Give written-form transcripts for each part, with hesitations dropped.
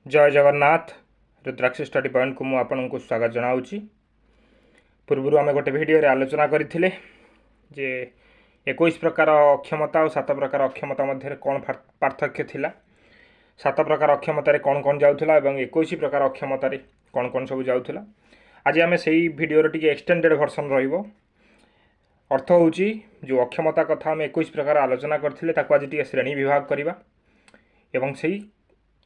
जय जगन्नाथ रुद्राक्ष study point को मुझे स्वागत जनाऊँगी। पूर्व आम गोटे भिडियो आलोचना करते जे 21 प्रकार अक्षमता और 7 प्रकार अक्षमता मध्य कौन पार्थक्य थिला, 7 प्रकार अक्षमतार कौन कौन जाऊला और 21 प्रकार अक्षमतार कौन कौन सब जाऊला। आज आम से भिडियो टी एक्सटेंडेड वर्सन रही अर्थ हूँ जो अक्षमता कथा आम 21 प्रकार आलोचना करते आज टी श्रेणी विभाग करवा एवं से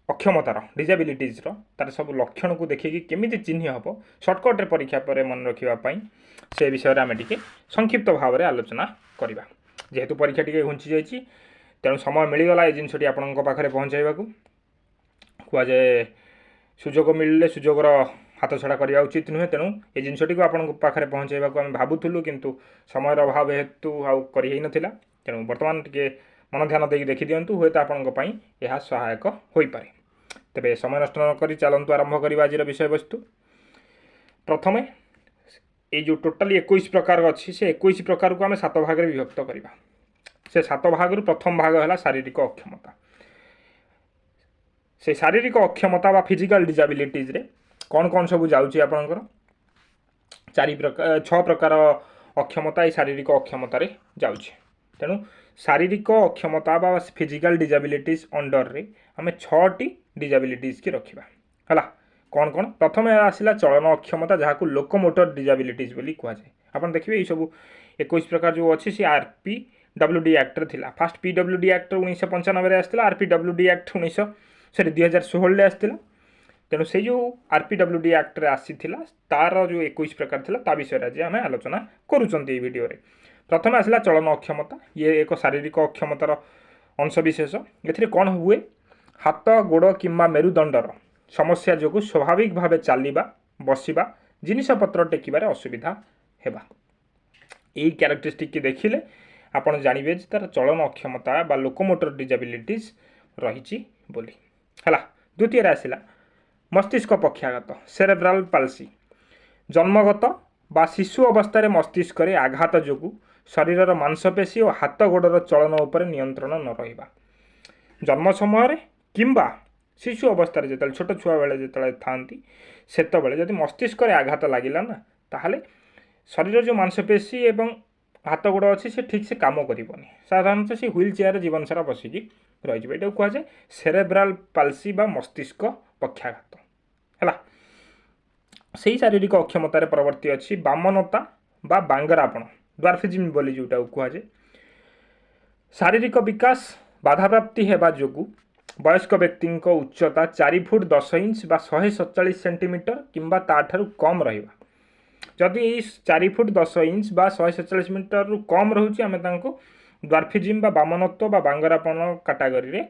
अक्षमतार डिजाबिलिटीजर तार सब लक्षण को देखिए केमी चिन्ह हम सर्टकट्रे परीक्षा पर मन रखापी से विषय आम टे संक्षिप्त भाव में आलोचना करवा। जेहेतु परीक्षा टी घुंची जाइए तेणु समय मिलगला ये जिनटी आपण पाखे पहुँचाइवा कहुए सुजोग मिलले सुजोगर हाथ छड़ा करवा उचित नुहे। तेणु ये जिनटी को आपण पाखे पहुँचाइवा आम भावुलु किंतु समय अभाव हेतु आउ कर तेणु बर्तमान टे मन ध्यान देकी देखी दिंतु हे तो आपंपाई यह सहायक हो पारे। तेरे समय नष्ट न करी चलतु आरंभ करवा आज विषय वस्तु। प्रथमे ये जो टोटाली 21 प्रकार अच्छी से 21 प्रकार को आम 7 भाग में विभक्त करवा। से 7 भाग प्रथम भाग है शारीरिक अक्षमता। से शारीरिक अक्षमता बा फिजिकल डिजाबिलिटीज रे कौन कौन सब जाऊँगी आपणकर 6 प्रकार अक्षमता ये शारीरिक अक्षमतार जाऊँगी। तेणु शारीरिक अक्षमता बा फिजिकल डिजाबिलिटीज अंडर रे आम 6टी डिजाबिलिटीज की रखा है। कौन कौन प्रथम आसला चलन अक्षमता जहाँ को लोकोमोटर डिजाबिलिटीज बोली कहुए। आप देखिए ये सब 21 प्रकार जो अच्छी सी RPWD एक्ट थिला। फास्ट PWD एक्ट 1995 आसला, RPWD एक्ट 2016 आसला। तेणु से जो RPWD एक्ट आसी तार जो 21 प्रकार थिला ता विषय आज आम आलोचना करुँचे भिडियो रे। प्रथम आसला चलन अक्षमता। ये एक शारीरिक अक्षमतार अंशविशेष। ए कौन हुए हाथ गोड़ किंबा मेरुदंडर समस्या जो स्वाभाविक भाव चलवा बसवा जिनपतर टेकबार असुविधा हेबा। यही क्यारेक्टरिस्टिक की देखिले आपण जानवे तार चलन अक्षमता बा लोकोमोटर डिजाबिलिटीज रही बोली है। द्वितीय आसला मस्तिष्क पक्षाघात सेरेब्राल पाल्सी। जन्मगत बा शिशु अवस्था मस्तिष्क आघात जो शरीर मांसपेशी और हाथ गोड़र चलन उपर नियंत्रण न रहा। जन्म समय किंबा शिशु अवस्था जो छोट छुआ बेले जो था से जब मस्तिष्क आघात लगिला ना ताहले शरीर जो मांसपेशी एवं हाथ गोड़ अच्छी से ठीक से काम करनी। साधारणतः से व्हील चेयर जीवन सारा बसिकी रही है। कहुए सेरेब्राल पाल्सी बा मस्तिष्क पक्षाघात है। से शारीरिक अक्षमतार परवर्ती अच्छी बामनता बा बांगरापण ड्वार्फिज्म बोली जोटा कहुए। शारीरिक विकास बाधाप्राप्ति हेबा जोगु वयस्क व्यक्ति उच्चता 4 फुट 10 इंच बा 147 सेंटीमीटर किंबा ताठारु कम रहिबा। जदि 4 फुट 10 इंच बा 147 मीटर रु कम रोचे आम ड्वार्फिज्म बा बामनत्व बा बांगरापण कैटेगरी रे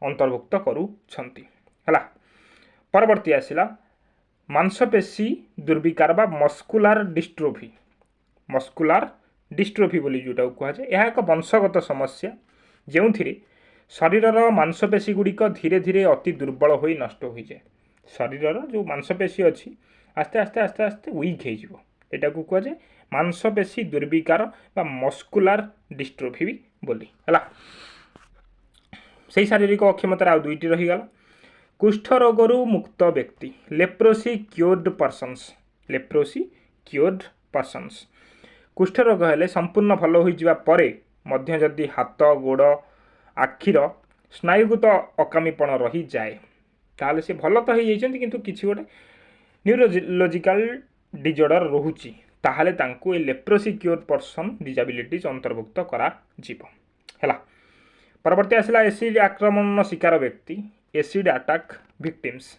अंतर्भुक्त करुछंती है। परवर्ती आसला मांसपेशी दुर्विकार बा मस्कुलार डिस्ट्रोफी। मस्कुलार डिस्ट्रोफी बोली जोटा कहुए यह एक वंशगत समस्या जो शरीर मांसपेशी गुड़िक धीरे धीरे अति दुर्बल हो नष्ट हो जाए। शरीर जो मांसपेशी अच्छी आस्ते आस्ते आस्ते आस्ते वीक हो कहुए मांसपेशी दुर्विकार बा मस्कुलार डिस्ट्रोफी भी बोली है। से शारीरिक अक्षमतार आ 2टी रहीगला। कुष्ठ रोगरू मुक्त व्यक्ति leprosy cured persons. Leprosy cured persons कुष्ठ रोग हेले संपूर्ण भल हो मध्य जदि हाथ गोड़ आखिर स्नायुगत अकामीपण रही जाए ताहले से भल तो हो किंतु किसी गोटे न्यूरोलॉजिकल डिजॉर्डर रोची ताहले तांको ए लेप्रोसी क्योर पर्सन डिजाबिलिटीज अंतर्भुक्त करा जीव है। परवर्ती आसला एसिड आक्रमण शिकार व्यक्ति एसिड अटैक विक्टिम्स।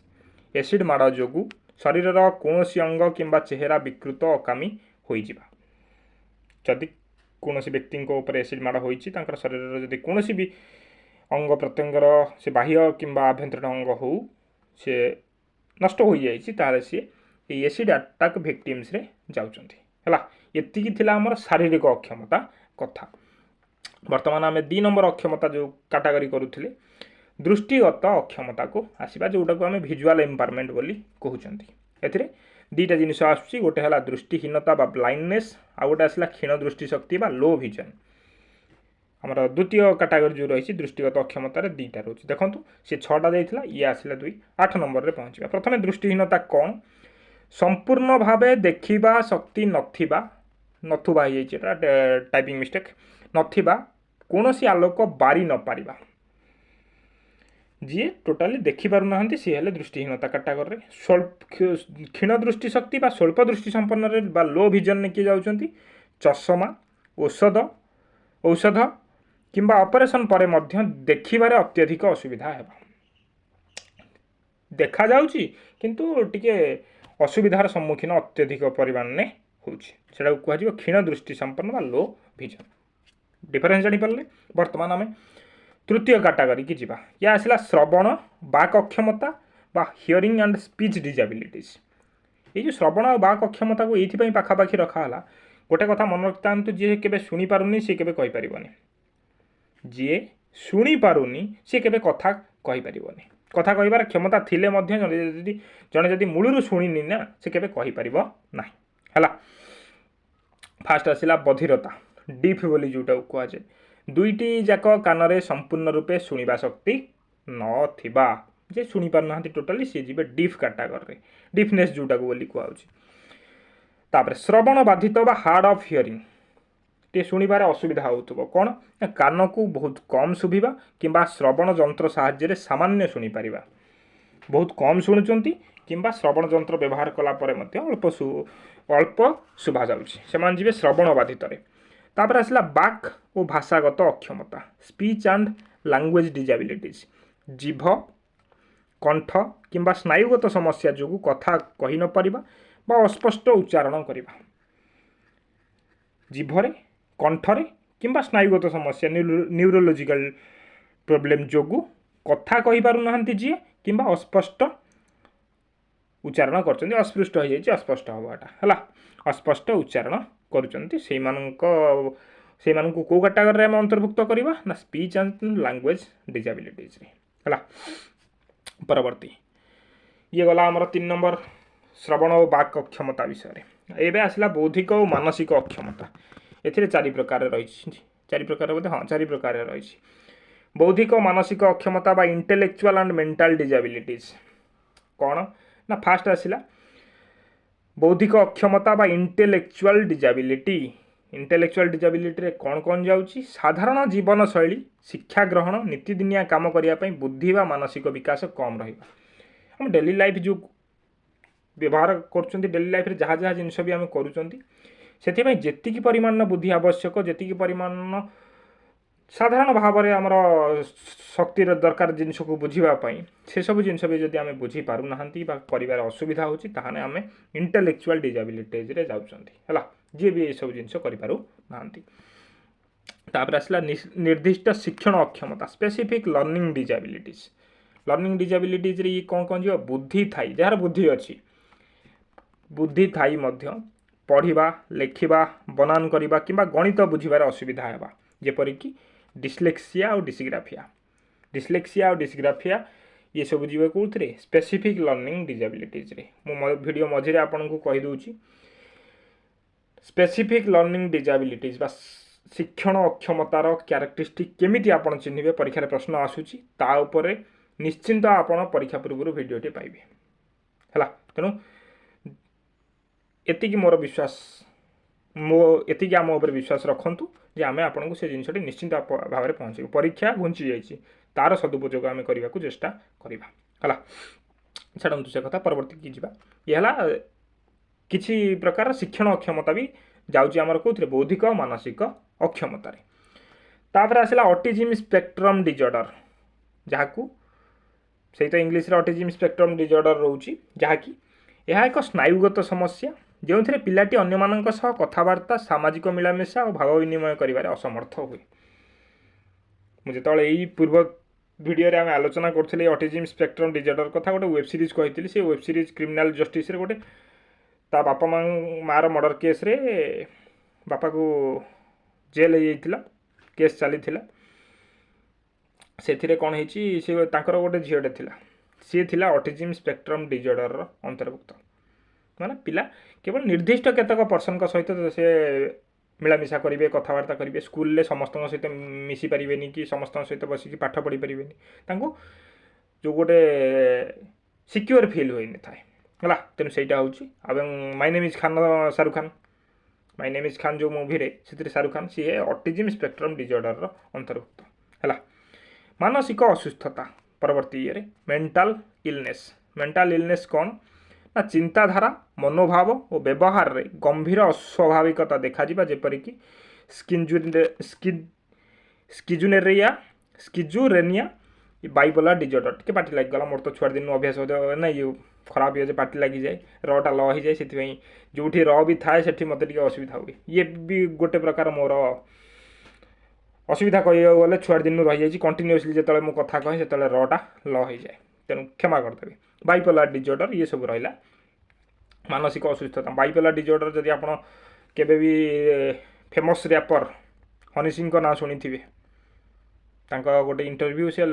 एसिड माड़ जोगु शरीर कौन अंग किंबा चेहरा विकृत अकामी हो जदि कौन व्यक्ति उपर एसिड माड़ हो शरीर जदि कौन भी अंग प्रत्यंगर से बाह्य किंबा आभ्यंतरीण अंग हो से नष्ट हो जाए सी एसिड अटैक विक्टिम्स रे जाउछंती है। एतिकी थिला हमर शारीरिक अक्षमता कथा। वर्तमान आम 2 नंबर अक्षमता जो कैटेगरी करुथिले दृष्टिगत अक्षमता को आसवा जोटा को आम विजुअल एम्पावरमेंट बोली कहउछंती। एथिरे 2टा जिनिस आसुची गोटे है दृष्टिहीनता बा ब्लाइंडनेस आ गोटे आसला क्षीण दृष्टि शक्ति बा लो विजन। आमर द्वितीय कैटेगरी जो रही दृष्टिगत अक्षमतार दुईटा रोचे देखो सी छटा जाइए ये आसला 2 8 नंबर में पहुँचा प्रथम दृष्टिहीनता कौन संपूर्ण भाव देखा शक्ति नथुबा टाइपिंग मिस्टेक नथिबा कौन सी आलोक बारी न पारिबा जी टोटाली देखिपार ना सी हेले दृष्टिहीनता कैटेगरी स्वल्प क्षीण दृष्टि शक्ति बा स्वल्प दृष्टि संपन्न बा लो विजन किए जाउछंती चषमा औषध किंबा ऑपरेशन पर मध्य देखिबारे अत्यधिक असुविधा है देखा जाउची किंतु टिके असुविधार सम्मुखीन अत्यधिक परिमाण ने होउची सेटा कहजिबो क्षीण दृष्टि संपन्न बा लो विजन डिफरेंस जानि पारले वर्तमान आमे तृतीय कैटेगरी की जीवा या आसला श्रवण बाक अक्षमता बा हियरिंग एंड स्पीच डिजाबिलिटीज ये जो श्रवण और बाक अक्षमता को ये पाखापाखि रखाला गोटे कथा मन रखता जी के शुणी पारुनी सी के कहीपरनी जी शुणी पारुनी सी के कथा कहीपरनी कथा कहबार क्षमता थिले जड़े जदि मूलरू शुणी ना सी के कहीपर ना है फास्ट आसला बधिरता डीफ बोली जोटा कहुए दुईटी जाक कान संपूर्ण रूपे शुणा शक्ति नथिबा जे शुणी पार ना टोटाली सी जी डीफ कैटेगरी डीफनेस जोटा को बोली कहूँ श्रवण बाधित बा हार्ड ऑफ हियरिंग टे शुणिबार असुविधा होतुबो कौन कान को बहुत कम शुभिबा किंबा श्रवण जंत्र साहाय्य सामान्य शुणी पारिबा बहुत कम शुणुचंती किंबा श्रवण जंत्र व्यवहार कला परे मध्य अल्प शुभा जाउछि सेमान जिवे श्रवण बाधित रे तापर आसला बाक और भाषागत अक्षमता स्पीच एंड लैंग्वेज डिजाबिलिटीज जीभ कंठ किंबा स्नायुगत समस्या जो कथा कही न पारिबा बा अस्पष्ट उच्चारण करिबा जीभरे कंठरे किंबा स्नायुगत समस्या न्यूरोलॉजिकल प्रॉब्लम जो कथा कही पारु नाहंती जी किंबा अस्पष्ट उच्चारण करछन्ती अस्पृष्ट हो जाइए अस्पष्ट हवाटा है अस्पष्ट उच्चारण करुचंती से कौ कैटेगरी में अंतर्भुक्त करवा ना स्पीच एंड लैंग्वेज डिजाबिलिटीज है परवर्ती ये गला आमर 3 नंबर श्रवण और बाक अक्षमता विषय एवं आसला बौद्धिक और मानसिक अक्षमता ए 4 प्रकार रही 4 प्रकार बोधे हाँ 4 प्रकार रही बौद्धिक और मानसिक अक्षमता बा इंटेलेक्चुअल एंड मेंटल डिजाबिलिटीज कौन ना फास्ट आसला बौद्धिक अक्षमता बा इंटेलेक्चुअल डिजाबिलिटी इंटेलेक्चुअल डिजाबिलिटी रे कौन कौन जाउची साधारण जीवन शैली शिक्षा ग्रहण नीतिदिनिया काम करने बुद्धि बा मानसिक विकास कम रहिबा हम डेली लाइफ जो व्यवहार कर डेली लाइफ जहाँ जहाँ जिनस भी आम करुँच से परिमाण बुद्धि आवश्यक जी परिमाण साधारण भाव में आमर शक्ति दरकार जिनस को बुझापी से सब जिनस भी जब आम बुझी पार ना कर असुविधा होती आम इंटेलेक्चुअल डिजाबिलिटीज रे जाऊँच जी भी ये सब जिनस कर आसला निर्दिष्ट शिक्षण अक्षमता स्पेसिफिक लर्निंग डिजाबिलिटीज रे कौन कौन जी बुद्धि थाई जार बुद्धि अच्छी बुद्धि थाई पढ़ा लेखा बनान करवा कि गणित बुझार असुविधा है जेपरिक डिस्लेक्सिया और डिस्ग्राफिया ये सब जीव कौन स्पेसिफिक लर्निंग डिजाबिलिटीज रे मो वीडियो मझे आपन को कहीदे स्पेसिफिक लर्निंग डिजाबिलिटीज बा शिक्षण अक्षमतार क्यारेक्टरिस्टिक केमिति आपन चिन्हिबे परीक्षा प्रश्न आसुची ता उपरे निश्चिंत आपन परीक्षा पूर्व वीडियोटी पाइबे हला तेणु एतिकी मोर विश्वास एतिकी आम उपर विश्वास रखंतु जे आमे आपन को से जिनसटी निश्चिंत भाव में पहुँचे परीक्षा घुंची जाइए तार सदुपयोग आम करने को चेष्टा करवा है छाड़ू से कथा परवर्ती की जीवा ये किसी प्रकार शिक्षण अक्षमता भी जाऊँगी आमर कौन बौद्धिक और मानसिक अक्षमतार तापर आसला ऑटिज्म स्पेक्ट्रम डिजॉर्डर जहाँ से तो इंग्लिश रे ऑटिज्म स्पेक्ट्रम डिजॉर्डर रोची जहाँकि यह एक स्नायुगत समस्या जो थे पिलाटी अन्य मानक सह कथबार्ता सामाजिक मिलामिशा और भाव विनिमय करिबारे असमर्थ हुए मुझे जो यही पूर्व वीडियो आम आलोचना करते ऑटिज्म स्पेक्ट्रम डिजॉर्डर कथा गोटे वेब सीरीज कही से वेब सीरीज क्रिमिनाल जस्टिस रे गोटे ता बापा मार मर्डर केस रे बापा को जेल हो जाइथिला केस चली से कौन है गोटे झीटे थिला सी थिला ऑटिज्म स्पेक्ट्रम डिजॉर्डर अंतर्भुक्त माने पिला केवल निर्दिष्ट केतक पर्सन सहित से मिलामिशा करेंगे कथबार्ता करेंगे स्कूल समस्त सहित मिसी पारे कि समस्त सहित बसिक पाठ पढ़ी पारे जो गोटे सिक्योर फिल हुए था है तेणु सहीटा हूँ my name is Khan Shahrukh Khan my name is Khan जो मूवी से शाहरुख खान सी ऑटिज्म स्पेक्ट्रम डिजॉर्डर अंतर्भुक्त है मानसिक असुस्थता परवर्ती ये मेंटल इलनेस कौन ना चिंताधारा मनोभाव और व्यवहार रे गंभीर अस्वाभाविकता देखा जेपरिक स्किजुरेनिया बाइपोलर डिजॉर्डर टे पार्टी लगिगला मोर तो छुआ दिन अभ्यास ना ये खराब हो जाए पार्टी लगी जाए रटा ल हो जाए से जो र भी थाए से मत असुविधा हुए ये भी गोटे प्रकार मोर असुविधा कह गले छुआ दिन रही जाए कंटिन्यूअसली जो मुझे कथा कहे से रटा ल हो जाए तेणु क्षमा करदेवी बाइपोलर डिजॉर्डर ये सब रहा मानसिक असुस्थता बाइपोलर डिजॉर्डर जदि आप केबे भी फेमस रैपर हनी सिंह का ना शुणी थे गोटे इंटरव्यू से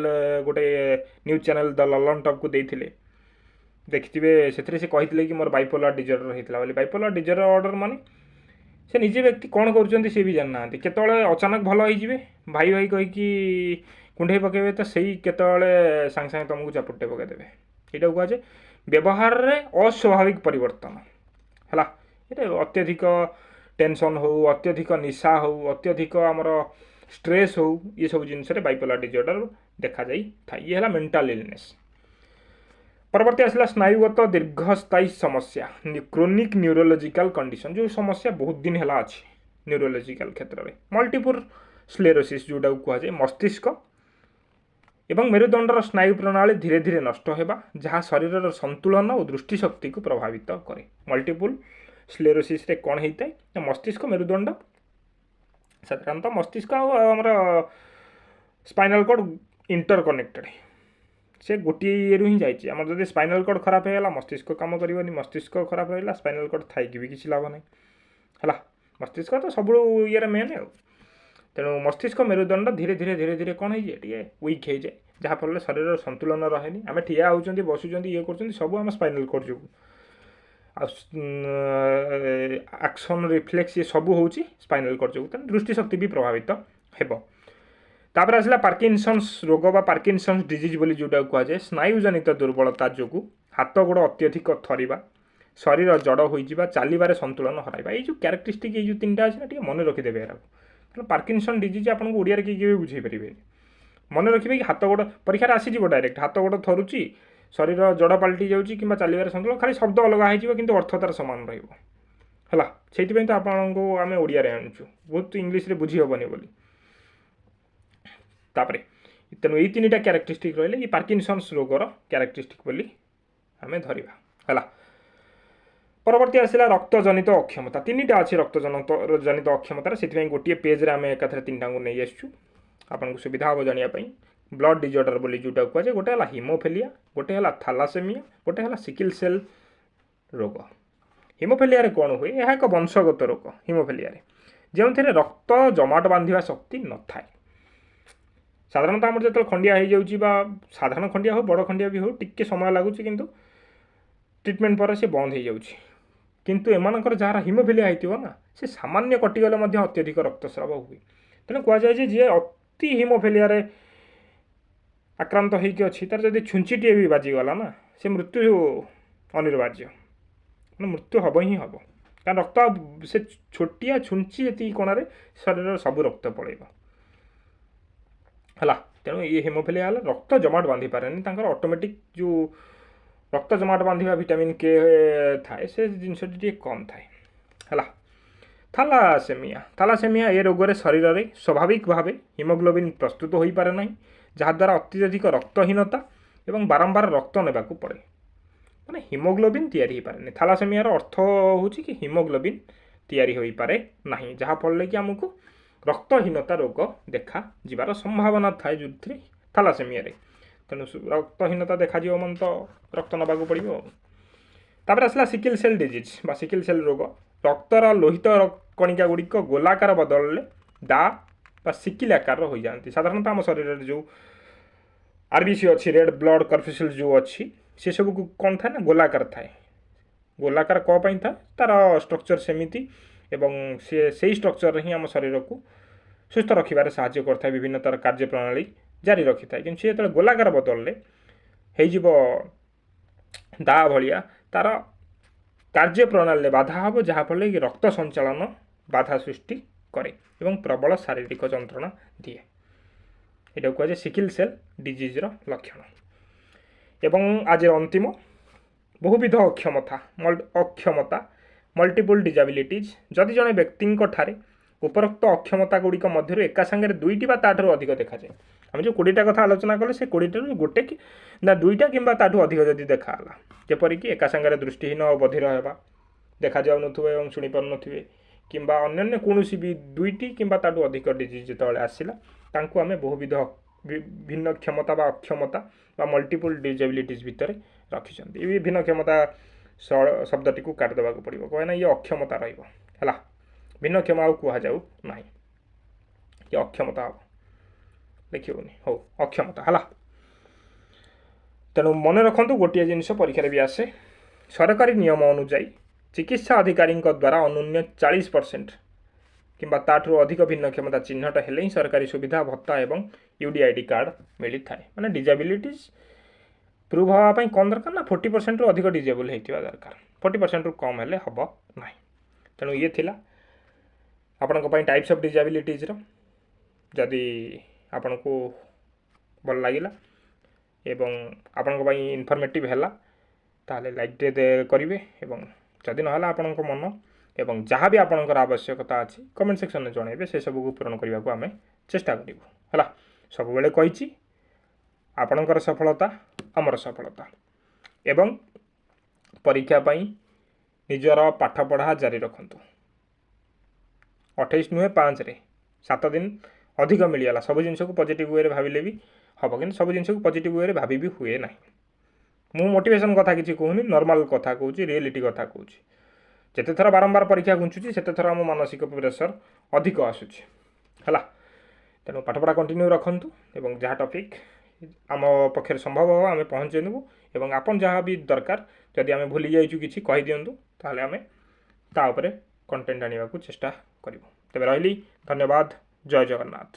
गोटे news channel the Lalan top को देते देखिए से कहते कि मोर बाइपोलर डिजॉर्डर होता है बाइपोलर डिजॉर्डर माने से निजे व्यक्ति कौन कर सी भी जानना केतले अचानक भल हो भाई भाई कहीकि कुंडे पकेबे तो सही केतले सांगे सांगे तुमको चापुटे पकईदेवे यहाँ कहुए व्यवहार रे अस्वाभाविक परिवर्तन है अत्यधिक टेंशन हो अत्यधिक निशा हो अत्यधिक आमर स्ट्रेस हो ये सब जिनस बाइपोलर डिजॉर्डर देखा जाई था ये है मेंटल इलनेस परवर्ती आसला स्नायुगत दीर्घस्थायी समस्या क्रोनिक न्यूरोलॉजिकल कंडीशन जो समस्या बहुत दिन है अच्छी न्यूरोलॉजिकल क्षेत्र में मल्टीपल स्क्लेरोसिस जोटा कहुए मस्तिष्क एवं मेरुदंडर स्नायु प्रणाली धीरे धीरे नष्ट होगा जहाँ शरीर संतुलन और दृष्टिशक्ति को प्रभावित करे मल्टीपल स्क्लेरोसिस रे कौन होता है मस्तिष्क मेरुदंड साधारणतः मस्तिष्क आमर स्पाइनल कॉर्ड इंटर कनेक्टेड से गोटे ये ही जाइए आम जब स्पाइनल कॉर्ड खराब होगा मस्तिष्क काम करनी मस्तिष्क खराब रहा स्पाइनल कॉर्ड थी भी किसी लाभ ना है मस्तिष्क तो सब ये मेन है तेणु मस्तिष्क मेरुदंड धीरे धीरे धीरे धीरे कौन हो जाए वीक हो जाए जहाँफल शरीर संतुलन रहे आम ठिया होती बसुँच ये कर सब आम स्पाइनल कॉर्ड जो एक्शन रिफ्लेक्स ये सब हूँ स्पाइनल कॉर्ड जो दृष्टिशक्ति भी प्रभावित हो तापर आसला पार्किंसन्स रोग बा पार्किंसन्स डिजीज बोली जोटा कहुए स्नायुजनित दुर्बलता जो हाथ गोड़ अत्यधिक थरिबा शरीर जड़ हो चलवे संतुलन हराइबा ये जो क्यारेक्टरिस्टिक ये तीन टा अच्छे ना मन रखिदेवे यार पार्किंसन डिजीज आपको ओडिया किए बुझे पारे मन रखिए कि हाथ गोड़ परीक्षा आसीज डायरेक्ट हाथ गोड़ थरुची शरीर जड़ पलटि जाऊँगी कि चलवे संतुलन खाली शब्द अलग हो अर्थ तार सामान रहा से तो आपको आम ओडिया आणुचु बहुत इंग्लीश बुझी हेनी बोली तापरे तेणु ये तीन टा क्यारेक्टरिस्टिक रही ये पार्किंसन्स रोगर क्यारेक्टरिस्टिक बोली आम धरवा है परवर्ती आसला रक्तजनित अक्षमता तीन टा अच्छी रक्तजनित अक्षमतार से गोटे पेज्रे आम एकाथरे तीन टाँग नहीं आसचु आपको सुविधा हम जानापी ब्लड डिजॉर्डर बोली जोटा कहुए गोटे है हिमोफिलिया गोटे है थैलासेमिया गोटे है सिकल सेल रोग हिमोफिलिया रे कौन हुए यह एक वंशगत रोग हिमोफिलिया रे जो रक्त जमाट बांधा शक्ति न थाए साधारणतः आम जो खंडिया हो साधारण खंडिया हो बड़ खंडिया भी हो टिके समय लगुच कि ट्रिटमेंट पर से बंद हो जाऊँगी किंतु एमानकर जहाँ हिमोफिलिया होती ना से सामान्य कटिगले अत्यधिक रक्तस्राव हुए तेणु कहुए जी अति हिमोफिलिया रे आक्रांत होगी अच्छी तार जब छुंचीटे भी बाजिगला ना से मृत्यु अनिवार्य मृत्यु हम ही हम कारण रक्त से छोटिया छुंची जी कोणारे शरीर सब रक्त पड़ेगा है तेणु ये हिमोफिलिया रक्त जमाट बांधि पारे ऑटोमेटिक जो रक्त जमाट बांधा विटामिन के थाए से जिनस कम थाए है थैलासेमिया ये रोग शरीर में स्वाभाविक भाव हिमोग्लोबिन प्रस्तुत हो पारे ना जहाद्वारा अत्यधिक रक्तहीनता एवं बारंबार रक्त ने पड़े माने हिमोग्लोबिन तैयारी पारे थैलासेमियार अर्थ हूँ कि हिमोग्लोबिन तैयारी हो पारे ना जहाँफल कि आमको रक्तहीनता रोग देखा जीवार संभावना थाए जो थैलासेमिया तेणु रक्तहीनता देखा मन तो रक्त नवाक पड़ो तापर आसला सिकल सेल डिजीज बा सिकल सेल रोग रक्तर लोहित कणिका गुड़िक गोलाकार बदल दा बा सिकिल आकार हो जाती साधारणतः आम शरीर जो आरबीसी अच्छी रेड ब्लड कर्फिसल जो अच्छी से सब कौन थाए ना गोलाकार थाए गोलाकार कौन था तार स्ट्रक्चर सेमिति ଏବଂ ସେ ସେଇ ଷ୍ଟ୍ରକ୍ଚରରେ ହିଁ ଆମ ଶରୀରକୁ ସୁସ୍ଥ ରଖିବାରେ ସାହାଯ୍ୟ କରିଥାଏ, ବିଭିନ୍ନ ତାର କାର୍ଯ୍ୟପ୍ରଣାଳୀ ଜାରି ରଖିଥାଏ। କିନ୍ତୁ ସେ ଯେତେବେଳେ ଗୋଲାକାର ବଦଳରେ ହେଇଯିବ ଦା ଭଳିଆ, ତାର କାର୍ଯ୍ୟପ୍ରଣାଳୀରେ ବାଧା ହେବ, ଯାହାଫଳରେ କି ରକ୍ତ ସଞ୍ଚାଳନ ବାଧା ସୃଷ୍ଟି করে এবং প্রবল শারীরিক যন্ত্রণা দিয়ে। এটা কুହାଯାଏ ସିକିଲ୍ ସେଲ୍ ଡିଜିଜ୍ର ଲକ୍ଷଣ। ଏବଂ ଆଜିର ଅନ୍ତିମ ବହୁବିଧ ଅକ୍ଷମତା ମଲ୍ଟିପୁଲ୍ ଡିଜାବିଲିଟିଜ୍। ଯଦି ଜଣେ ବ୍ୟକ୍ତିଙ୍କ ଠାରେ ଉପରୋକ୍ତ ଅକ୍ଷମତା ଗୁଡ଼ିକ ମଧ୍ୟରୁ ଏକା ସାଙ୍ଗରେ ଦୁଇଟି ବା ତାଠାରୁ ଅଧିକ ଦେଖାଯାଏ, ଆମେ ଯେଉଁ 20ଟା କଥା ଆଲୋଚନା କଲେ ସେ 20ଟାରୁ ଗୋଟେ କି ନା ଦୁଇଟା କିମ୍ବା ତାଠୁ ଅଧିକ ଯଦି ଦେଖାହେଲା, ଯେପରିକି ଏକା ସାଙ୍ଗରେ ଦୃଷ୍ଟିହୀନ ଓ ବଧିର ହେବା, ଦେଖାଯାଉନଥିବେ ଏବଂ ଶୁଣିପାରୁନଥିବେ, କିମ୍ବା ଅନ୍ୟାନ୍ୟ କୌଣସି ବି ଦୁଇଟି କିମ୍ବା ତାଠୁ ଅଧିକ ଡିଜିଜ୍ ଯେତେବେଳେ ଆସିଲା, ତାଙ୍କୁ ଆମେ ବହୁବିଧ ଭିନ୍ନ କ୍ଷମତା ବା ଅକ୍ଷମତା ବା ମଲ୍ଟିପୁଲ୍ ଡିଜାବିଲିଟିଜ୍ ଭିତରେ ରଖିଛନ୍ତି। ଏ ଭିନ୍ନ କ୍ଷମତା ଶବ୍ଦଟିକୁ କାଟିଦେବାକୁ ପଡ଼ିବ, କାହିଁକିନା ଇଏ ଅକ୍ଷମତା ରହିବ ହେଲା, ଭିନ୍ନକ୍ଷମ ଆଉ କୁହାଯାଉ ନାହିଁ, ଇଏ ଅକ୍ଷମତା ହେବ, ଲେଖିବନି। ହଉ, ଅକ୍ଷମତା ହେଲା। ତେଣୁ ମନେ ରଖନ୍ତୁ, ଗୋଟିଏ ଜିନିଷ ପରୀକ୍ଷାରେ ବି ଆସେ, ସରକାରୀ ନିୟମ ଅନୁଯାୟୀ ଚିକିତ୍ସା ଅଧିକାରୀଙ୍କ ଦ୍ୱାରା ଅନନ୍ୟ 40% କିମ୍ବା ତାଠାରୁ ଅଧିକ ଭିନ୍ନକ୍ଷମତା ଚିହ୍ନଟ ହେଲେ ହିଁ ସରକାରୀ ସୁବିଧା, ଭତ୍ତା ଏବଂ UDID କାର୍ଡ଼ ମିଳିଥାଏ। ମାନେ ଡିଜାବିଲିଟିଜ୍ ପ୍ରୁଭ୍ ହେବା ପାଇଁ କ'ଣ ଦରକାର ନା 40%ରୁ ଅଧିକ ଡିଜେବଲ୍ ହେଇଥିବା ଦରକାର, 40%ରୁ କମ୍ ହେଲେ ହେବ ନାହିଁ। ତେଣୁ ଇଏ ଥିଲା ଆପଣଙ୍କ ପାଇଁ ଟାଇପ୍ସ ଅଫ୍ ଡିଜାବିଲିଟିଜ୍ର। ଯଦି ଆପଣଙ୍କୁ ଭଲ ଲାଗିଲା ଏବଂ ଆପଣଙ୍କ ପାଇଁ ଇନଫର୍ମେଟିଭ୍ ହେଲା ତାହେଲେ ଲାଇକ୍ଟେ କରିବେ, ଏବଂ ଯଦି ନହେଲା ଆପଣଙ୍କ ମନ ଏବଂ ଯାହା ବି ଆପଣଙ୍କର ଆବଶ୍ୟକତା ଅଛି କମେଣ୍ଟ ସେକ୍ସନରେ ଜଣାଇବେ, ସେସବୁକୁ ପୂରଣ କରିବାକୁ ଆମେ ଚେଷ୍ଟା କରିବୁ ହେଲା। ସବୁବେଳେ କହିଛି, ଆପଣଙ୍କର ସଫଳତା ଆମର ସଫଳତା, ଏବଂ ପରୀକ୍ଷା ପାଇଁ ନିଜର ପାଠପଢ଼ା ଜାରି ରଖନ୍ତୁ। 28 ନୁହେଁ 5ରେ 7 ଦିନ ଅଧିକ ମିଳିଗଲା। ସବୁ ଜିନିଷକୁ ପଜିଟିଭ୍ ୱେରେ ଭାବିଲେ ବି ହେବ, କିନ୍ତୁ ସବୁ ଜିନିଷକୁ ପଜିଟିଭ୍ ୱେରେ ଭାବି ବି ହୁଏ ନାହିଁ। ମୁଁ ମୋଟିଭେସନ୍ କଥା କିଛି କହୁନି, ନର୍ମାଲ୍ କଥା କହୁଛି, ରିଏଲିଟି କଥା କହୁଛି। ଯେତେ ଥର ବାରମ୍ବାର ପରୀକ୍ଷା ଘୁଞ୍ଚୁଛି ସେତେ ଥର ଆମ ମାନସିକ ପ୍ରେସର ଅଧିକ ଆସୁଛି ହେଲା। ତେଣୁ ପାଠପଢ଼ା କଣ୍ଟିନ୍ୟୁ ରଖନ୍ତୁ ଏବଂ ଯାହା ଟପିକ୍ ଆମ ପକ୍ଷରେ ସମ୍ଭବ ହେବ ଆମେ ପହଞ୍ଚାଇ ଦେବୁ, ଏବଂ ଆପଣ ଯାହା ବି ଦରକାର ଯଦି ଆମେ ଭୁଲି ଯାଇଛୁ କିଛି କହିଦିଅନ୍ତୁ, ତାହେଲେ ଆମେ ତା ଉପରେ କଣ୍ଟେଣ୍ଟ ଆଣିବାକୁ ଚେଷ୍ଟା କରିବୁ। ତେବେ ରହିଲି, ଧନ୍ୟବାଦ, ଜୟ ଜଗନ୍ନାଥ।